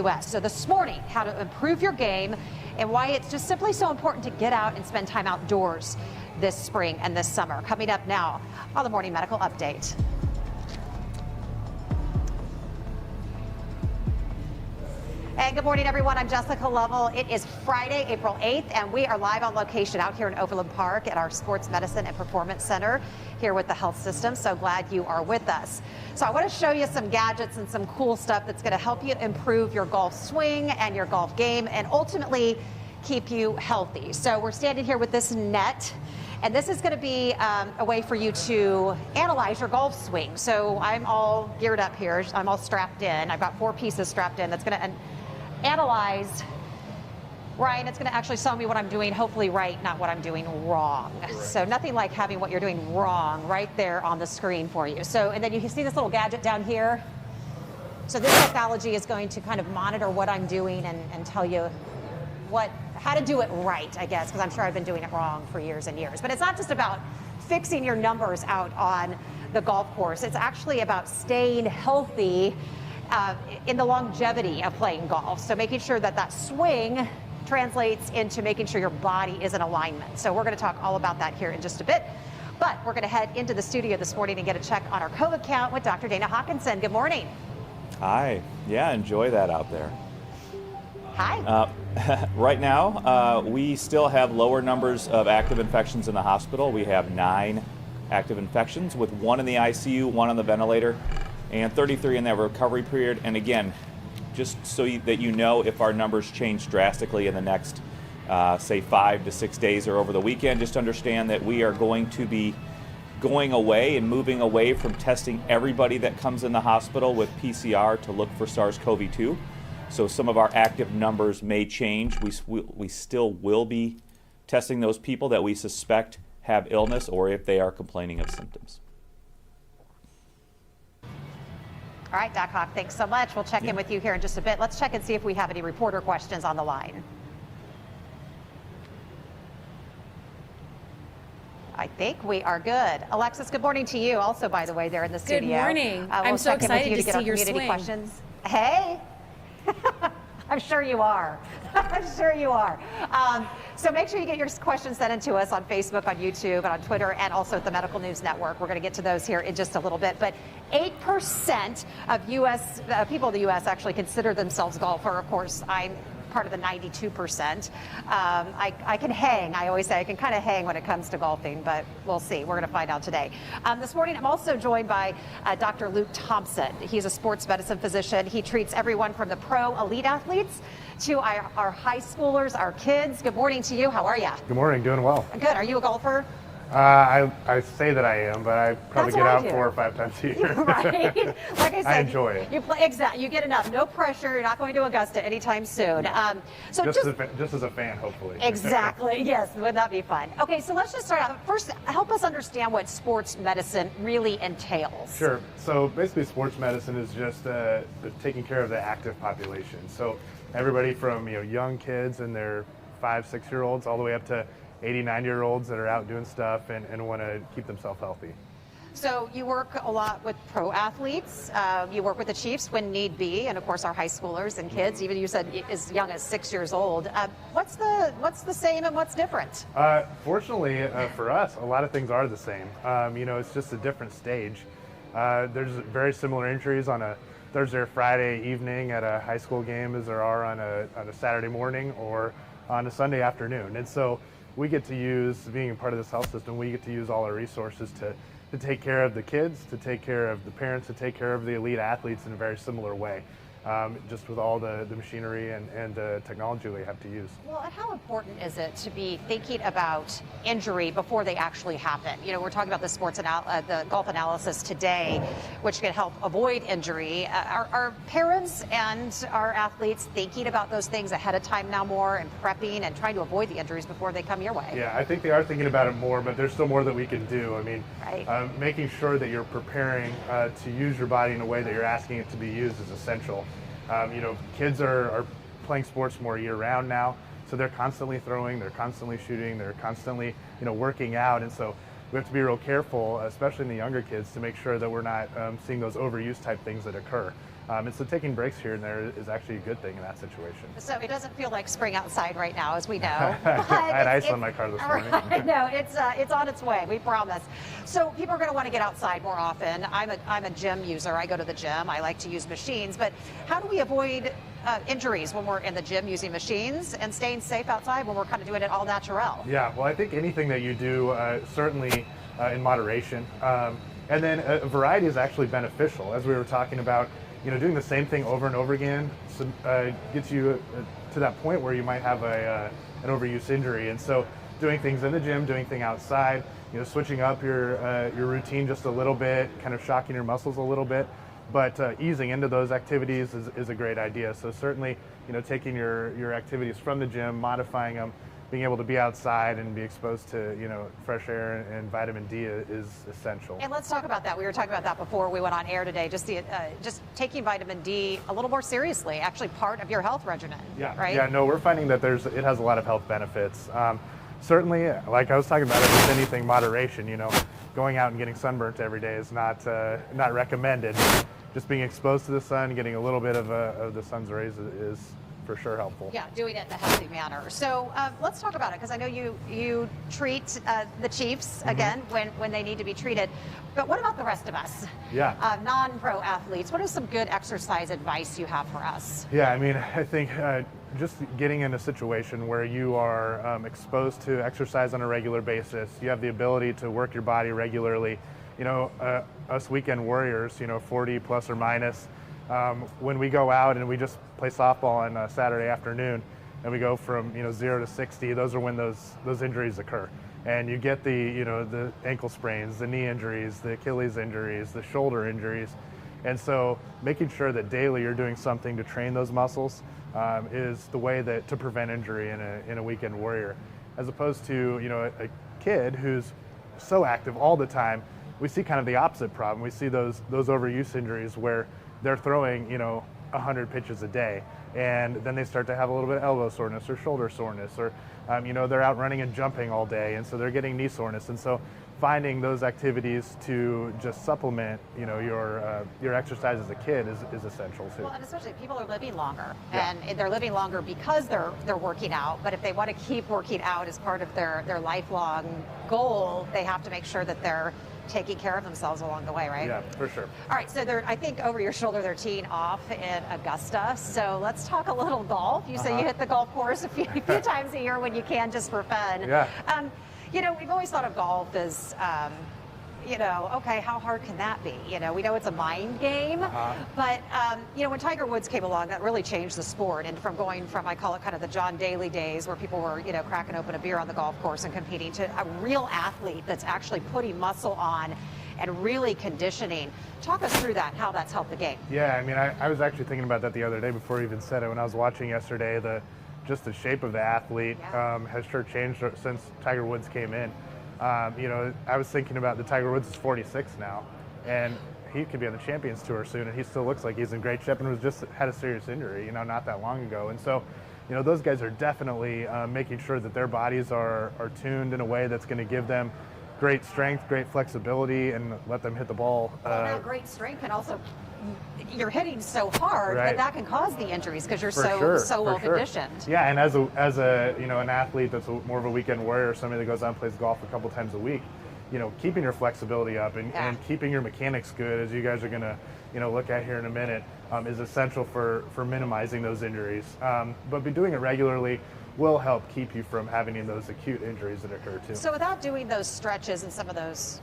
U.S. So this morning, how to improve your game and why it's just simply so important to get out and spend time outdoors this spring and this summer. Coming up now on the Morning Medical Update. And good morning, everyone. I'm Jessica Lovell. It is Friday, April 8th, and we are live on location out here in Overland Park at our Sports Medicine and Performance Center here with the health system. So glad you are with us. So I want to show you some gadgets and some cool stuff that's going to help you improve your golf swing and your golf game and ultimately keep you healthy. So we're standing here with this net. And this is going to be a way for you to analyze your golf swing. So I'm all geared up here. I'm all strapped in. I've got 4 pieces strapped in. That's going to analyze, Ryan, it's going to actually show me what I'm doing, hopefully right, not what I'm doing wrong. Correct. So nothing like having what you're doing wrong right there on the screen for you. So, and then you can see this little gadget down here. So this technology is going to kind of monitor what I'm doing and tell you how to do it right, I guess, because I'm sure I've been doing it wrong for years and years. But it's not just about fixing your numbers out on the golf course. It's actually about staying healthy in the longevity of playing golf. So making sure that that swing translates into making sure your body is in alignment. So we're going to talk all about that here in just a bit. But we're going to head into the studio this morning and get a check on our COVID count with Dr. Dana Hawkinson. Good morning. Hi. Yeah, enjoy that out there. Hi. Right now, we still have lower numbers of active infections in the hospital. We have 9 active infections with 1 in the ICU, 1 on the ventilator, and 33 in that recovery period. And again, just so that you know, if our numbers change drastically in the next, say, 5 to 6 days or over the weekend, just understand that we are going to be going away and moving away from testing everybody that comes in the hospital with PCR to look for SARS-CoV-2. So some of our active numbers may change. We still will be testing those people that we suspect have illness or if they are complaining of symptoms. All right, Doc Hawk, thanks so much. We'll check in with you here in just a bit. Let's check and see if we have any reporter questions on the line. I think we are good. Alexis, good morning to you also, by the way, there in the studio. Good morning. We'll I'm so excited to get see our your community swing. questions. Hey. I'm sure you are. I'm sure you are. So make sure you get your questions sent in to us on Facebook, on YouTube, and on Twitter, and also at the Medical News Network. We're going to get to those here in just a little bit. But 8% of U.S. People in the U.S. actually consider themselves golfer. Of course, I'm part of the 92%. I can hang. I always say I can kind of hang when it comes to golfing, but we'll see. We're going to find out today. This morning, I'm also joined by Dr. Luke Thompson. He's a sports medicine physician. He treats everyone from the pro elite athletes to our high schoolers, our kids. Good morning to you. How are you? Good morning. Doing well. Good. Are you a golfer? I say that I am, but I probably get out 4 or 5 times a year. Right. Like I said, I enjoy it. You play exactly. You get enough. No pressure. You're not going to Augusta anytime soon. So just as a fan, hopefully. Exactly. Yes. Would that be fun? Okay. So let's just start out. First, help us understand what sports medicine really entails. Sure. So basically, sports medicine is just taking care of the active population. So everybody from young kids and their 5, 6-year-olds all the way up to 80, 90-year-olds that are out doing stuff and want to keep themselves healthy. So you work a lot with pro athletes. You work with the Chiefs when need be, and of course our high schoolers and kids. Even you said as young as 6 years old. What's the same and what's different? Fortunately for us, a lot of things are the same. It's just a different stage. There's very similar injuries on a Thursday or Friday evening at a high school game as there are on a Saturday morning or on a Sunday afternoon, and so we get to use, being a part of this health system, we get to use all our resources to take care of the kids, to take care of the parents, to take care of the elite athletes in a very similar way, just with all the machinery and the technology we have to use. Well, and how important is it to be thinking about injury before they actually happen? We're talking about the golf analysis today, which can help avoid injury. Are parents and our athletes thinking about those things ahead of time now more and prepping and trying to avoid the injuries before they come your way? Yeah, I think they are thinking about it more, but there's still more that we can do. I mean, right. Making sure that you're preparing to use your body in a way that you're asking it to be used is essential. Kids are playing sports more year-round now, so they're constantly throwing, they're constantly shooting, they're constantly, working out, and so we have to be real careful, especially in the younger kids, to make sure that we're not seeing those overuse type things that occur. And so taking breaks here and there is actually a good thing in that situation. So it doesn't feel like spring outside right now, as we know. I had ice on my car this morning. Right, no, it's on its way. We promise. So people are going to want to get outside more often. I'm a gym user. I go to the gym. I like to use machines. But how do we avoid injuries when we're in the gym using machines and staying safe outside when we're kind of doing it all natural? Yeah, well, I think anything that you do, certainly in moderation, and then a variety is actually beneficial. As we were talking about, doing the same thing over and over again gets you to that point where you might have an overuse injury. And so doing things in the gym, doing things outside, switching up your routine just a little bit, kind of shocking your muscles a little bit, but easing into those activities is a great idea. So certainly, taking your activities from the gym, modifying them, being able to be outside and be exposed to fresh air and vitamin D is essential. And let's talk about that. We were talking about that before we went on air today. Just taking vitamin D a little more seriously, actually part of your health regimen. Yeah, right. Yeah, no, we're finding that it has a lot of health benefits. Certainly, like I was talking about, if there's anything, moderation. Going out and getting sunburnt every day is not recommended. Just being exposed to the sun, getting a little bit of the sun's rays is for sure helpful. Yeah, doing it in a healthy manner. So let's talk about it, because I know you treat the Chiefs again when they need to be treated. But what about the rest of us? Yeah. Non-pro athletes. What is some good exercise advice you have for us? Yeah, I mean, I think just getting in a situation where you are exposed to exercise on a regular basis, you have the ability to work your body regularly. Us weekend warriors, 40 plus or minus, when we go out and we just play softball on a Saturday afternoon and we go from 0 to 60, those are when those injuries occur. And you get the ankle sprains, the knee injuries, the Achilles injuries, the shoulder injuries. And so making sure that daily you're doing something to train those muscles is the way to prevent injury in a weekend warrior. As opposed to a kid who's so active all the time, we see kind of the opposite problem. We see those overuse injuries where they're throwing 100 pitches a day, and then they start to have a little bit of elbow soreness or shoulder soreness, or they're out running and jumping all day, and so they're getting knee soreness. And so finding those activities to just supplement your exercise as a kid is essential too. Well, and especially people are living longer, and they're living longer because they're working out. But if they want to keep working out as part of their lifelong goal, they have to make sure that they're taking care of themselves along the way, right? Yeah, for sure. All right, so I think over your shoulder they're teeing off in Augusta. So let's talk a little golf. You say you hit the golf course a few times a year when you can, just for fun. Yeah. We've always thought of golf as, okay, how hard can that be? We know it's a mind game, but, when Tiger Woods came along, that really changed the sport. And going from, I call it kind of the John Daly days, where people were, cracking open a beer on the golf course and competing, to a real athlete that's actually putting muscle on and really conditioning. Talk us through that, how that's helped the game. Yeah, I mean, I was actually thinking about that the other day before you even said it. When I was watching yesterday, just the shape of the athlete has sure changed since Tiger Woods came in. I was thinking about the Tiger Woods is 46 now, and he could be on the Champions Tour soon, and he still looks like he's in great shape, and had a serious injury, not that long ago. And so, those guys are definitely making sure that their bodies are tuned in a way that's going to give them great strength, great flexibility, and let them hit the ball. Well, now great strength can also, you're hitting so hard that can cause the injuries because you're so well conditioned. Yeah, and as an athlete that's more of a weekend warrior, somebody that goes out and plays golf a couple times a week, keeping your flexibility up and keeping your mechanics good, as you guys are going to look at here in a minute, is essential for minimizing those injuries. But doing it regularly will help keep you from having those acute injuries that occur too. So without doing those stretches and some of those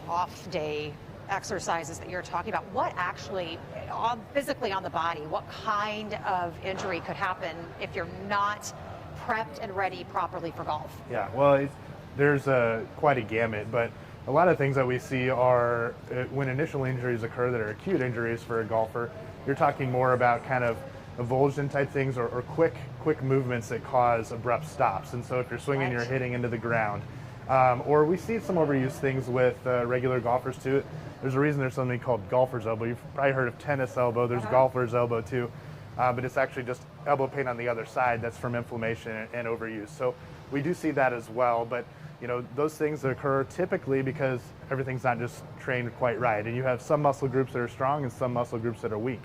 off day exercises that you're talking about, what actually physically on the body, what kind of injury could happen if you're not prepped and ready properly for golf? Yeah, well, there's quite a gamut, but a lot of things that we see are when initial injuries occur that are acute injuries for a golfer, you're talking more about kind of avulsion type things or quick movements that cause abrupt stops. And so if you're swinging, you're hitting into the ground. Or we see some overuse things with regular golfers too. There's a reason there's something called golfer's elbow. You've probably heard of tennis elbow. There's golfer's elbow too. But it's actually just elbow pain on the other side that's from inflammation and overuse. So we do see that as well. But those things occur typically because everything's not just trained quite right. And you have some muscle groups that are strong and some muscle groups that are weak.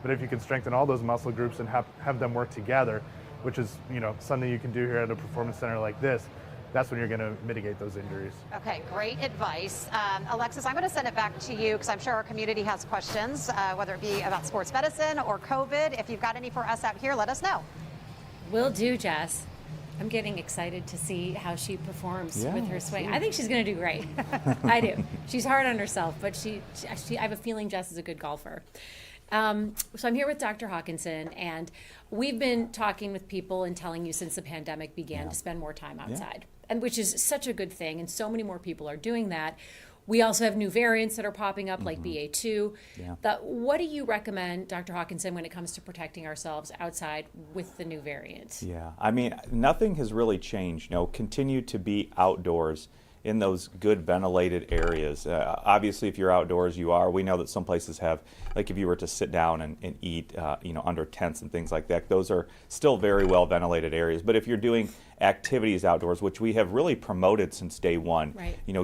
But if you can strengthen all those muscle groups and have them work together, which is, something you can do here at a performance center like this, that's when you're going to mitigate those injuries. Okay, great advice. Alexis, I'm going to send it back to you because I'm sure our community has questions, whether it be about sports medicine or COVID. If you've got any for us out here, let us know. Will do, Jess. I'm getting excited to see how she performs with her swing. I think she's going to do great. I do. She's hard on herself, but I have a feeling Jess is a good golfer. So I'm here with Dr. Hawkinson, and we've been talking with people and telling you since the pandemic began to spend more time outside, and which is such a good thing, and so many more people are doing that. We also have new variants that are popping up, like BA2. What do you recommend, Dr. Hawkinson, when it comes to protecting ourselves outside with the new variant? Yeah, I mean, nothing has really changed. Continue to be outdoors in those good ventilated areas. Obviously, if you're outdoors, you are. We know that some places have, like if you were to sit down and eat, under tents and things like that, those are still very well ventilated areas. But if you're doing activities outdoors, which we have really promoted since day one,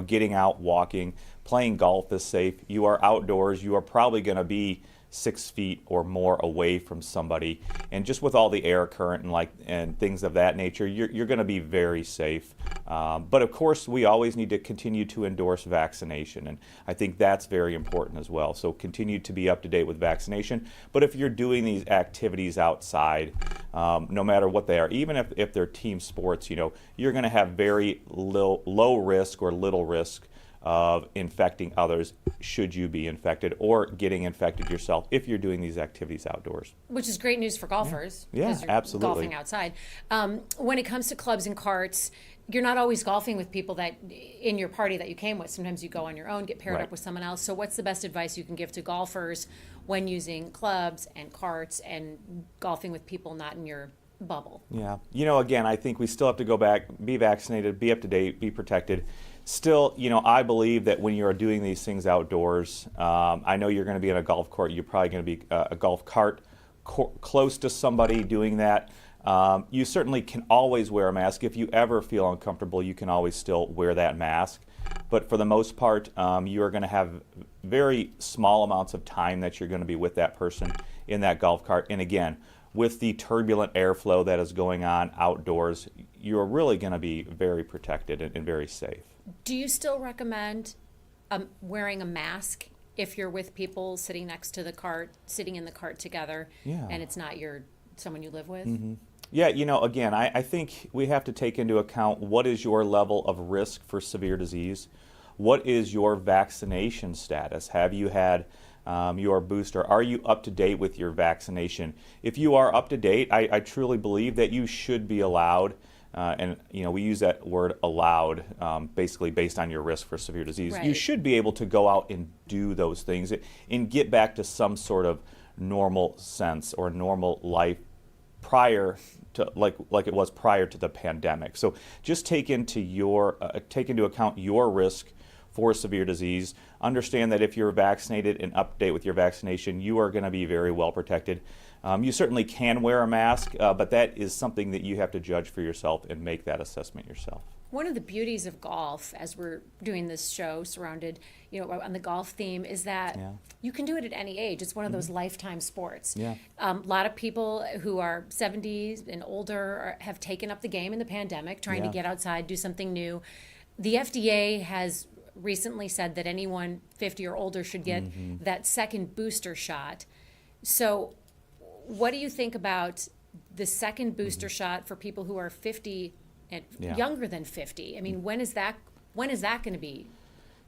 getting out, walking, playing golf is safe. You are outdoors, you are probably going to be 6 feet or more away from somebody, and just with all the air current and things of that nature, you're going to be very safe. But of course, we always need to continue to endorse vaccination, and I think that's very important as well. So continue to be up to date with vaccination. But if you're doing these activities outside, no matter what they are, even if they're team sports, you're going to have very low risk or little risk of infecting others should you be infected or getting infected yourself if you're doing these activities outdoors. Which is great news for golfers. Yeah, because you're absolutely. golfing outside. When it comes to clubs and carts, you're not always golfing with people that in your party that you came with. Sometimes you go on your own, get paired up with someone else. So what's the best advice you can give to golfers when using clubs and carts and golfing with people not in your bubble? Yeah. Again, I think we still have to go back, be vaccinated, be up to date, be protected. Still, I believe that when you're doing these things outdoors, I know you're going to be in a golf court. You're probably going to be a golf cart close to somebody doing that. You certainly can always wear a mask. If you ever feel uncomfortable, you can always still wear that mask. But for the most part, you are going to have very small amounts of time that you're going to be with that person in that golf cart. And again, with the turbulent airflow that is going on outdoors, you're really going to be very protected and very safe. Do you still recommend wearing a mask if you're with people sitting next to the cart, sitting in the cart together, and it's not someone you live with? Yeah, again, I think we have to take into account what is your level of risk for severe disease. What is your vaccination status? Have you had your booster? Are you up to date with your vaccination? If you are up to date, I truly believe that you should be allowed, and we use that word allowed basically based on your risk for severe disease. You should be able to go out and do those things and get back to some sort of normal sense or normal life prior to like it was prior to the pandemic. So just take into account your risk for severe disease. Understand that if you're vaccinated and up to date with your vaccination, you are going to be very well protected. You certainly can wear a mask, but that is something that you have to judge for yourself and make that assessment yourself. One of the beauties of golf, as we're doing this show surrounded, on the golf theme, is that you can do it at any age. It's one of those lifetime sports. A lot of people who are 70s and older have taken up the game in the pandemic, trying to get outside, do something new. The FDA has recently said that anyone 50 or older should get that second booster shot. So what do you think about the second booster shot for people who are 50 and younger than 50? I mean, when is that going to be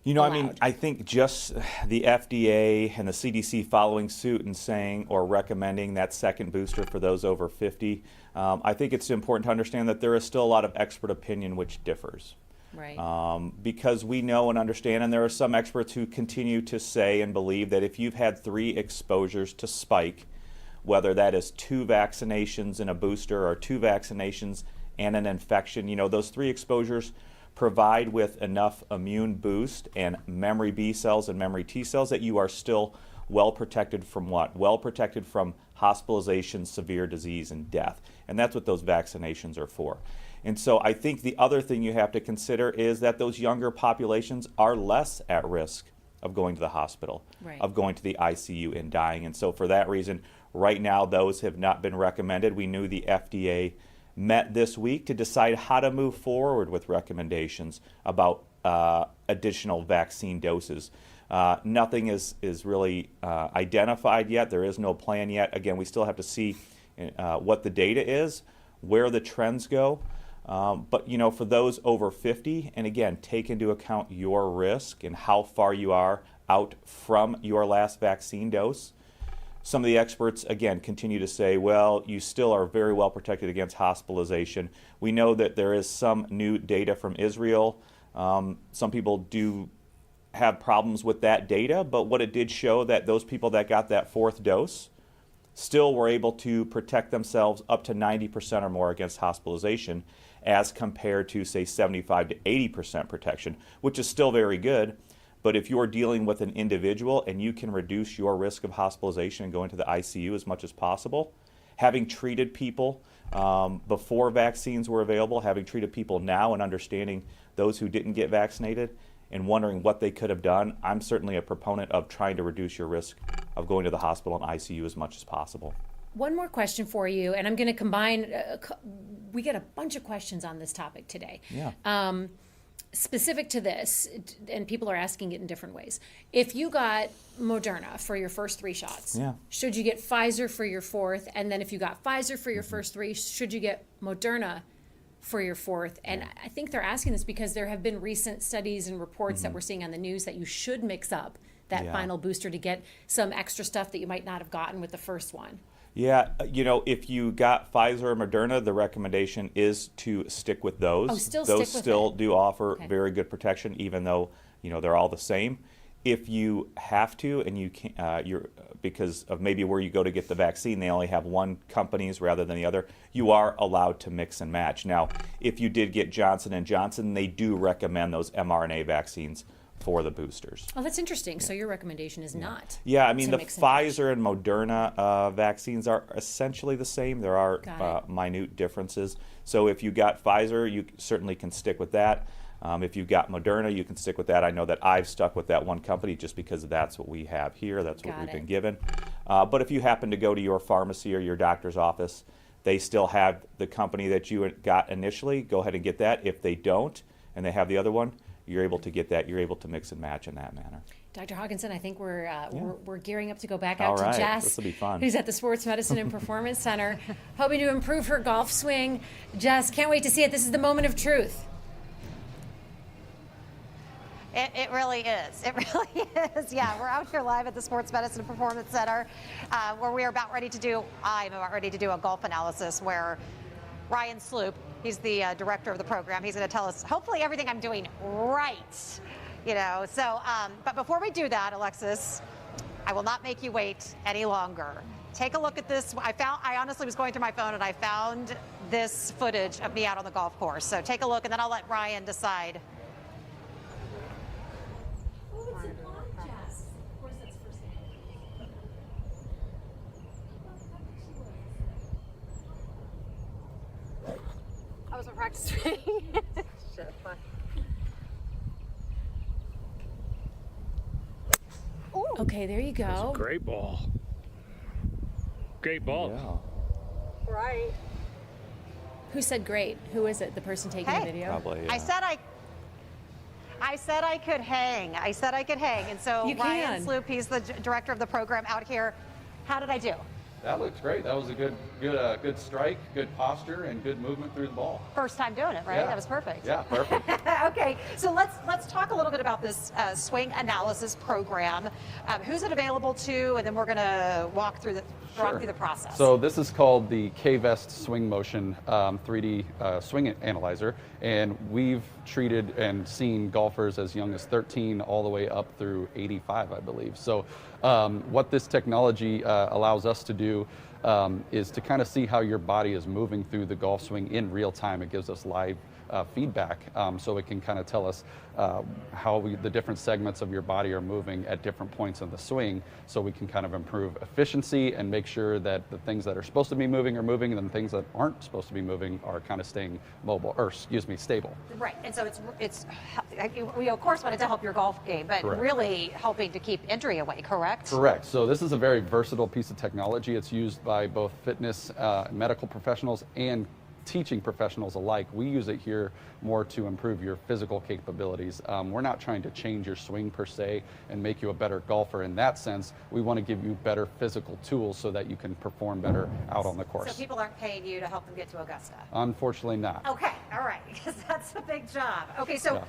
allowed? I think just the FDA and the CDC following suit and saying or recommending that second booster for those over 50, I think it's important to understand that there is still a lot of expert opinion which differs. Right. Because we know and understand, and there are some experts who continue to say and believe that if you've had 3 exposures to spike, whether that is 2 vaccinations and a booster or 2 vaccinations and an infection, those 3 exposures provide with enough immune boost and memory B cells and memory T cells that you are still well protected from what? Well protected from hospitalization, severe disease, and death. And that's what those vaccinations are for. And so I think the other thing you have to consider is that those younger populations are less at risk of going to the hospital, Right. of going to the ICU and dying. And so for that reason, right now, those have not been recommended. We knew the FDA met this week to decide how to move forward with recommendations about additional vaccine doses. Nothing is really identified yet. There is no plan yet. Again, we still have to see what the data is, where the trends go. But, you know, for those over 50, and again, take into account your risk and how far you are out from your last vaccine dose. Some of the experts, again, continue to say, well, you still are very well protected against hospitalization. We know that there is some new data from Israel. Some people do have problems with that data, but what it did show that those people that got that fourth dose still were able to protect themselves up to 90% or more against hospitalization as compared to, say, 75 to 80% protection, which is still very good. But if you're dealing with an individual and you can reduce your risk of hospitalization and going to the ICU as much as possible, having treated people before vaccines were available, having treated people now and understanding those who didn't get vaccinated and wondering what they could have done, I'm certainly a proponent of trying to reduce your risk of going to the hospital and ICU as much as possible. One more question for you, and I'm going to combine, we get a bunch of questions on this topic today. Yeah. Specific to this, and people are asking it in different ways. If you got Moderna for your first 3 shots, Yeah. should you get Pfizer for your 4th? And then if you got Pfizer for your first 3, should you get Moderna for your 4th? And I think they're asking this because there have been recent studies and reports that we're seeing on the news that you should mix up that Yeah. final booster to get some extra stuff that you might not have gotten with the first one. Yeah, you know, if you got Pfizer or Moderna, the recommendation is to stick with those. Oh, still those stick with still it. do offer Okay. very good protection, even though, you know, they're all the same. If you have to, and you can, you're because of maybe where you go to get the vaccine, they only have one companies rather than the other. You are allowed to mix and match. Now, if you did get Johnson & Johnson, they do recommend those mRNA vaccines for the boosters. Oh, that's interesting. So your recommendation is not. Yeah, I mean, to the mix and match. Pfizer and Moderna vaccines are essentially the same. There are Got minute differences. So if you got Pfizer, you certainly can stick with that. If you got Moderna, you can stick with that. I know that I've stuck with that one company just because that's what we have here. That's what Got we've it. been given. But if you happen to go to your pharmacy or your doctor's office, they still have the company that you got initially. Go ahead and get that. If they don't, and they have the other one, you're able to get that. You're able to mix and match in that manner. Dr. Hawkinson, I think we're gearing up to go back All out right. to Jess, This will be fun. who's at the Sports Medicine and Performance Center, hoping to improve her golf swing. Jess, can't wait to see it. This is the moment of truth. It really is. It really is. Yeah, we're out here live at the Sports Medicine and Performance Center, where I'm about ready to do a golf analysis where Ryan Sloop, he's the director of the program, he's going to tell us hopefully everything I'm doing right. You know, so, but before we do that, Alexis, I will not make you wait any longer. Take a look at this. I honestly was going through my phone and I found this footage of me out on the golf course. So take a look and then I'll let Ryan decide. I was on practice training. Shit, fuck. Okay, there you go. Great ball. Great ball. Yeah, Right. Who said great? Who is it? The person taking the Hey. video? probably. I said I could hang. I said I could hang. And so You Ryan can. Sloop, he's the director of the program out here. How did I do? That looked great. That was a good strike, good posture, and good movement through the ball. First time doing it, right? Yeah. That was perfect. Yeah, perfect. Okay, so let's talk a little bit about this swing analysis program. Who's it available to? And then we're going to walk through the process. So this is called the K-Vest Swing Motion 3D swing analyzer, and we've treated and seen golfers as young as 13 all the way up through 85, I believe. So what this technology allows us to do is to kind of see how your body is moving through the golf swing in real time. It gives us live feedback, so it can kind of tell us how the different segments of your body are moving at different points in the swing, so we can kind of improve efficiency and make sure that the things that are supposed to be moving are moving, and the things that aren't supposed to be moving are kind of staying mobile, or excuse me, stable. Right, and so we of course wanted to help your golf game, but Correct. really helping to keep injury away, correct? Correct. So this is a very versatile piece of technology. It's used by both fitness, medical professionals and teaching professionals alike. We use it here more to improve your physical capabilities. We're not trying to change your swing per se and make you a better golfer in that sense. We want to give you better physical tools so that you can perform better out on the course. So people aren't paying you to help them get to Augusta? Unfortunately not. Okay, all right, because that's a big job. Okay, so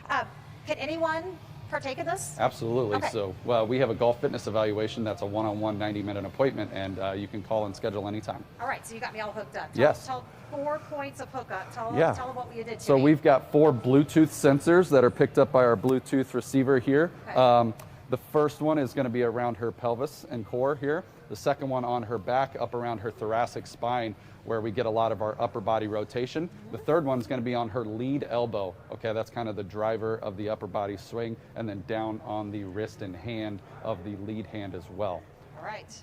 can anyone partake in this? Absolutely. Okay. So we have a golf fitness evaluation that's a one-on-one 90-minute appointment, and you can call and schedule anytime. All right, so you got me all hooked up. Yes. Tell 4 points of hookup. Tell Yeah. them what you did So today. we've got 4 Bluetooth sensors that are picked up by our Bluetooth receiver here. Okay. The first one is going to be around her pelvis and core here. The second one on her back, up around her thoracic spine, where we get a lot of our upper body rotation. The third one is going to be on her lead elbow. Okay, that's kind of the driver of the upper body swing, and then down on the wrist and hand of the lead hand as well. All right.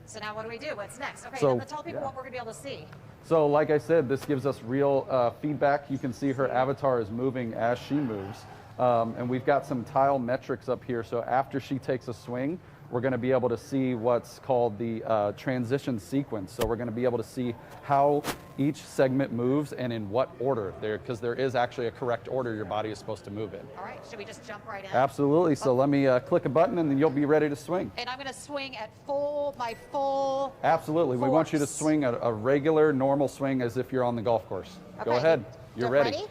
So now what do we do? What's next? Okay, So, then tell people what we're going to be able to see. So like I said, this gives us real feedback. You can see her avatar is moving as she moves. And we've got some tile metrics up here. So after she takes a swing, we're going to be able to see what's called the transition sequence. So we're going to be able to see how each segment moves and in what order, because there is actually a correct order your body is supposed to move in. All right, should we just jump right in? Absolutely. So let me click a button and then you'll be ready to swing. And I'm going to swing at my full. Absolutely. We want you to force. swing a regular, normal swing as if you're on the golf course. Go Okay. ahead. You're ready.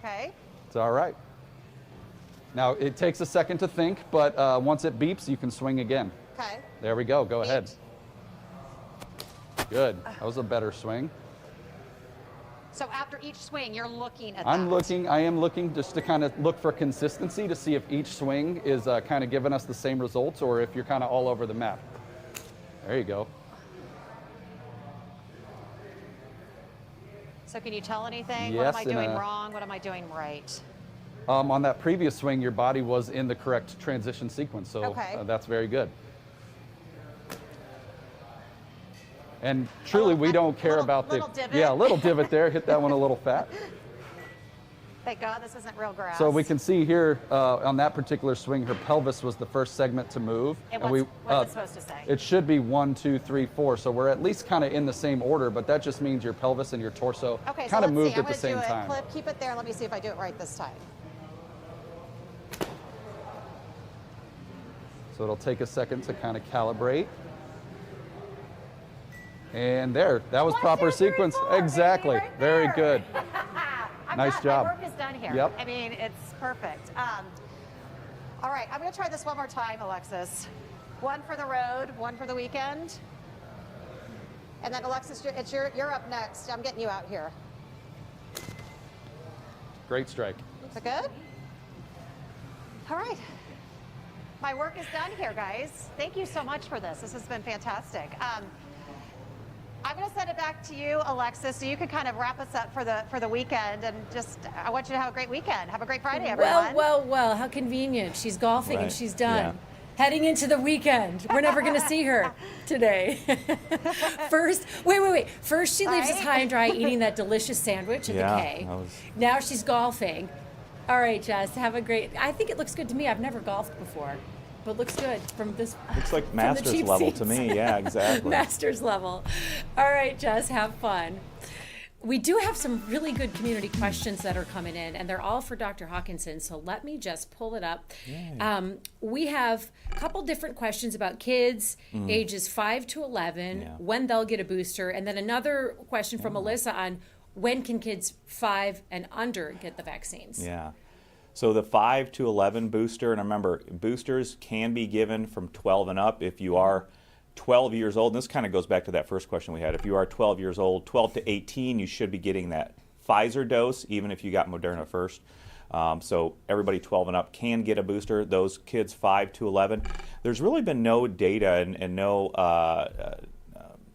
Okay. It's all right. Now, it takes a second to think, but once it beeps, you can swing again. Okay. There we go. Go ahead. Beeped. Good. That was a better swing. So after each swing, you're looking at I that. am looking just to kind of look for consistency to see if each swing is kind of giving us the same results or if you're kind of all over the map. There you go. So can you tell anything? Yes, What am I in doing a- wrong? What am I doing right? On that previous swing, your body was in the correct transition sequence, so Okay. that's very good. And truly, we little- don't care little- about little the divot. yeah, little divot there. Hit that one a little fat. Thank God this isn't real grass. So we can see here on that particular swing, her pelvis was the first segment to move. And and what's it supposed to say? It should be 1, 2, 3, 4. So we're at least kind of in the same order, but that just means your pelvis and your torso Okay, so kind of let's moved see. at I'm the gonna same do time. it. Clip, keep it there. Let me see if I do it right this time. So it'll take a second to kind of calibrate. And there, that was 1, proper 2, 3, sequence. 4, baby, Exactly. right Very there. good. Nice job. My work is done here. Yep. I mean, it's perfect. All right, I'm going to try this one more time, Alexis. 1 for the road, 1 for the weekend. And then Alexis, you're up next. I'm getting you out here. Great strike. Is it good? All right. My work is done here, guys. Thank you so much for this. This has been fantastic. I'm going to send it back to you, Alexis, so you can kind of wrap us up for the weekend. And just, I want you to have a great weekend. Have a great Friday, everyone. Well, how convenient. She's golfing and Right. she's done. Yeah. Heading into the weekend. We're never going to see her today. First, wait. First, she leaves us Right. high and dry eating that delicious sandwich at Yeah, the K. that was- Now she's golfing. All right, Jess, have a great. I think it looks good to me. I've never golfed before, but looks good from this. Looks like from the master's cheap level seats. to me. Yeah, exactly. Master's level. All right, Jess, have fun. We do have some really good community questions that are coming in, and they're all for Dr. Hawkinson. So let me just pull it up. We have a couple different questions about kids ages 5 to 11, Yeah. when they'll get a booster, and then another question from Melissa on when can kids 5 and under get the vaccines. Yeah. So the 5 to 11 booster, and remember, boosters can be given from 12 and up if you are 12 years old. And this kind of goes back to that first question we had. If you are 12 years old, 12 to 18, you should be getting that Pfizer dose, even if you got Moderna first. So everybody 12 and up can get a booster. Those kids 5 to 11, there's really been no data and no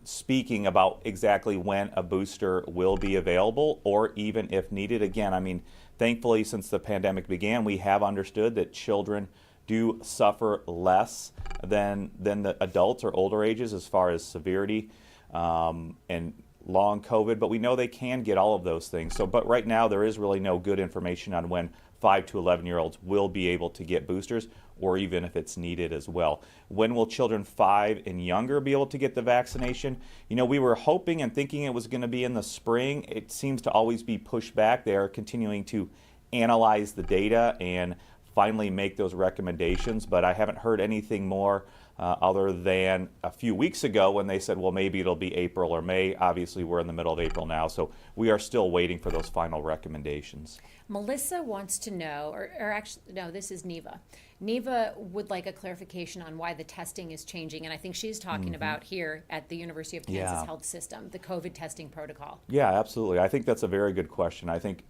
speaking about exactly when a booster will be available or even if needed. Again, I mean, thankfully, since the pandemic began, we have understood that children do suffer less than the adults or older ages as far as severity and long COVID, but we know they can get all of those things. So, but right now there is really no good information on when 5 to 11-year-olds will be able to get boosters, or even if it's needed as well. When will children 5 and younger be able to get the vaccination? You know, we were hoping and thinking it was going to be in the spring. It seems to always be pushed back. They are continuing to analyze the data and finally make those recommendations, but I haven't heard anything more other than a few weeks ago when they said, well, maybe it'll be April or May. Obviously, we're in the middle of April now, so we are still waiting for those final recommendations. Melissa wants to know, or actually, no, this is Neva. Neva would like a clarification on why the testing is changing, and I think she's talking about here at the University of Kansas Health System, the COVID testing protocol. Yeah, absolutely. I think that's a very good question. I think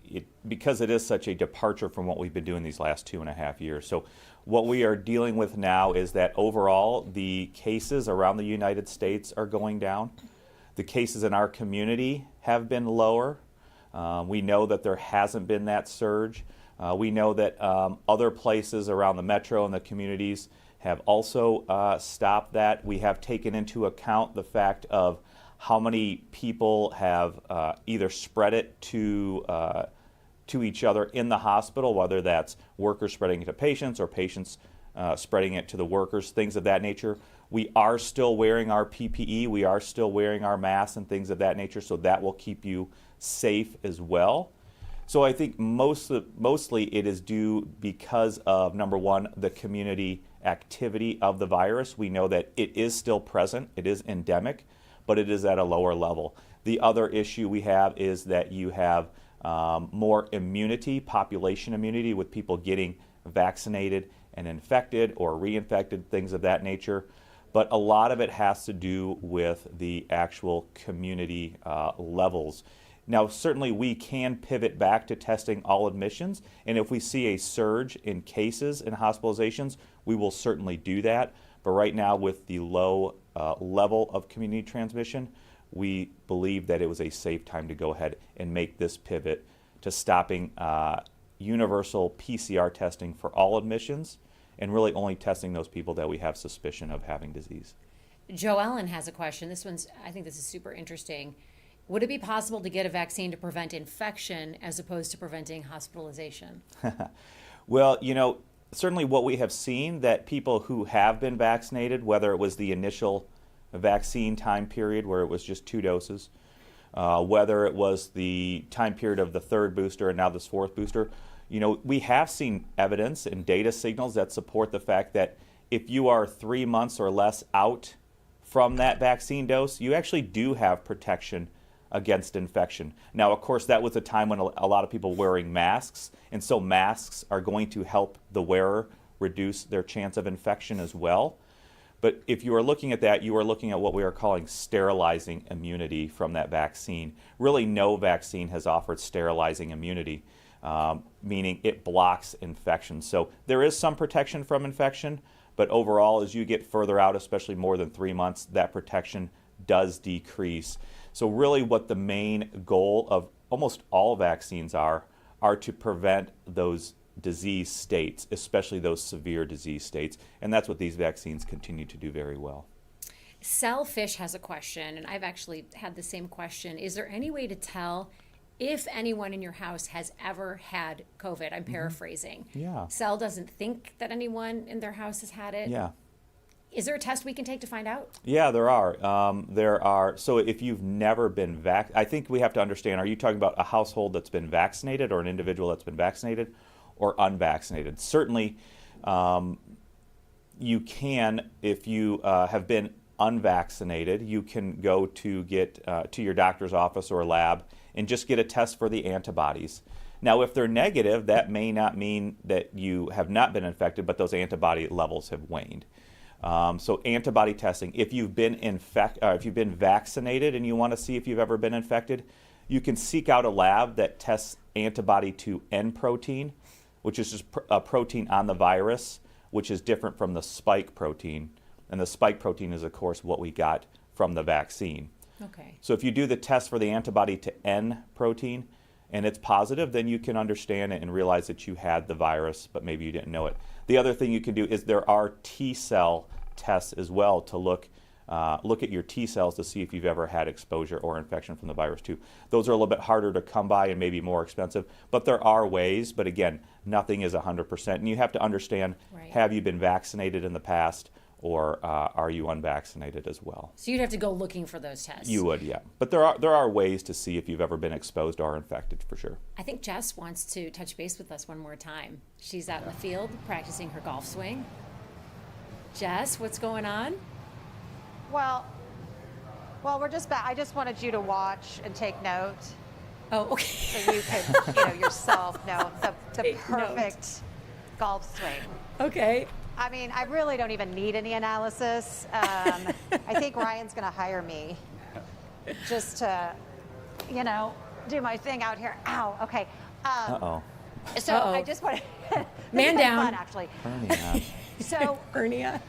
because it is such a departure from what we've been doing these last 2.5 years. So what we are dealing with now is that overall the cases around the United States are going down. The cases in our community have been lower. We know that there hasn't been that surge. We know that other places around the metro and the communities have also stopped that. We have taken into account the fact of how many people have either spread it to each other in the hospital, whether that's workers spreading it to patients or patients spreading it to the workers, things of that nature. We are still wearing our PPE. We are still wearing our masks and things of that nature, so that will keep you safe as well. So I think mostly it is due because of, number one, the community activity of the virus. We know that it is still present, it is endemic, but it is at a lower level. The other issue we have is that you have more immunity, population immunity, with people getting vaccinated and infected or reinfected, things of that nature. But a lot of it has to do with the actual community levels. Now, certainly we can pivot back to testing all admissions, and if we see a surge in cases and hospitalizations, we will certainly do that. But right now, with the low level of community transmission, we believe that it was a safe time to go ahead and make this pivot to stopping universal PCR testing for all admissions and really only testing those people that we have suspicion of having disease. Joe Ellen has a question. I think this is super interesting. Would it be possible to get a vaccine to prevent infection as opposed to preventing hospitalization? Well, you know, certainly what we have seen that people who have been vaccinated, whether it was the initial vaccine time period where it was just 2 doses, whether it was the time period of the 3rd booster and now this 4th booster, you know, we have seen evidence and data signals that support the fact that if you are 3 months or less out from that vaccine dose, you actually do have protection against infection. Now, of course, that was a time when a lot of people were wearing masks, and so masks are going to help the wearer reduce their chance of infection as well. But if you are looking at that, you are looking at what we are calling sterilizing immunity from that vaccine. Really, no vaccine has offered sterilizing immunity, meaning it blocks infection. So there is some protection from infection, but overall, as you get further out, especially more than 3 months, that protection does decrease. So really what the main goal of almost all vaccines are to prevent those disease states, especially those severe disease states. And that's what these vaccines continue to do very well. Selfish has a question, and I've actually had the same question. Is there any way to tell if anyone in your house has ever had COVID? I'm paraphrasing. Yeah. Cell doesn't think that anyone in their house has had it. Yeah. Is there a test we can take to find out? Yeah, there are. So if you've never been I think we have to understand, are you talking about a household that's been vaccinated or an individual that's been vaccinated or unvaccinated? Certainly, you can, if you have been unvaccinated, you can go to get to your doctor's office or lab and just get a test for the antibodies. Now, if they're negative, that may not mean that you have not been infected, but those antibody levels have waned. So antibody testing, if you've been vaccinated and you want to see if you've ever been infected, you can seek out a lab that tests antibody to N protein, which is just a protein on the virus, which is different from the spike protein. And the spike protein is, of course, what we got from the vaccine. Okay. So if you do the test for the antibody to N protein and it's positive, then you can understand it and realize that you had the virus, but maybe you didn't know it. The other thing you can do is there are T cell tests as well to look at your T cells to see if you've ever had exposure or infection from the virus too. Those are a little bit harder to come by and maybe more expensive, but there are ways. But again, nothing is 100%. And you have to understand, have you been vaccinated in the past, or are you unvaccinated as well? So you'd have to go looking for those tests. You would, yeah. But there are ways to see if you've ever been exposed or infected, for sure. I think Jess wants to touch base with us one more time. She's out in the field practicing her golf swing. Jess, what's going on? Well, we're just back. I just wanted you to watch and take note. Oh, okay. So you could, yourself know the perfect golf swing. Okay. I mean, I really don't even need any analysis. I think Ryan's going to hire me just to, do my thing out here. Ow. Okay. Uh-oh. So I just want to. Man down. Fun, actually. Hernia. So. Hernia.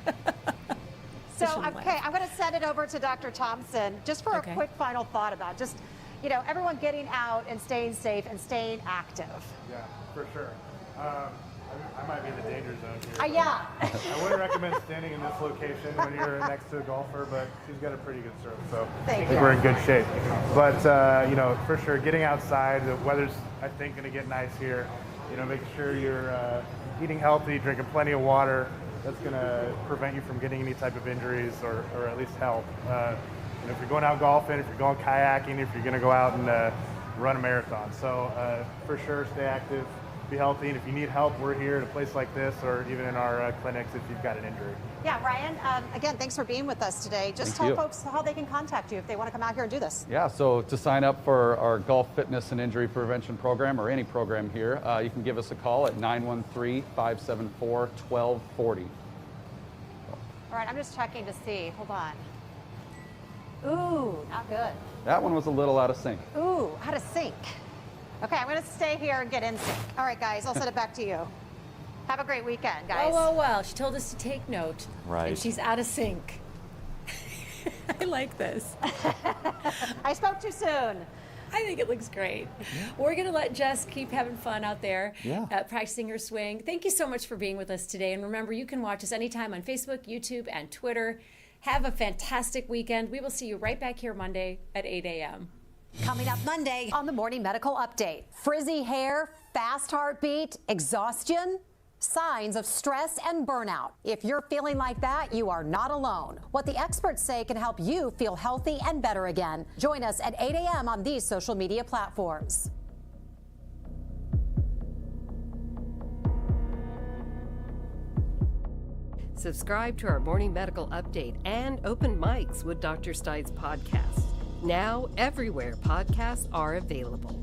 So, okay, I'm going to send it over to Dr. Thompson just for a quick final thought about just, everyone getting out and staying safe and staying active. Yeah, for sure. I might be in the danger zone here. Yeah. I wouldn't recommend standing in this location when you're next to a golfer, but she's got a pretty good serve, so I think we're in good shape. But, for sure, getting outside, the weather's, I think, going to get nice here. Making sure you're eating healthy, drinking plenty of water. That's going to prevent you from getting any type of injuries or at least help. If you're going out golfing, if you're going kayaking, if you're going to go out and run a marathon. So for sure, stay active, be healthy, and if you need help, we're here at a place like this or even in our clinics if you've got an injury. Yeah, Ryan, again, thanks for being with us today. Just tell folks how they can contact you if they want to come out here and do this. Yeah, so to sign up for our golf fitness and injury prevention program or any program here, you can give us a call at 913-574-1240. All right, I'm just checking to see. Hold on. Ooh, not good. That one was a little out of sync. Ooh, out of sync. Okay, I'm going to stay here and get in sync. All right, guys, I'll send it back to you. Have a great weekend, guys. Well. She told us to take note. Right. And she's out of sync. I like this. I spoke too soon. I think it looks great. We're going to let Jess keep having fun out there, Yeah. practicing her swing. Thank you so much for being with us today. And remember, you can watch us anytime on Facebook, YouTube, and Twitter. Have a fantastic weekend. We will see you right back here Monday at 8 a.m. Coming up Monday on the Morning Medical Update. Frizzy hair, fast heartbeat, exhaustion, signs of stress and burnout. If you're feeling like that, you are not alone. What the experts say can help you feel healthy and better again. Join us at 8 a.m. on these social media platforms. Subscribe to our Morning Medical Update and Open Mics with Dr. Stein's podcast. Now, everywhere podcasts are available.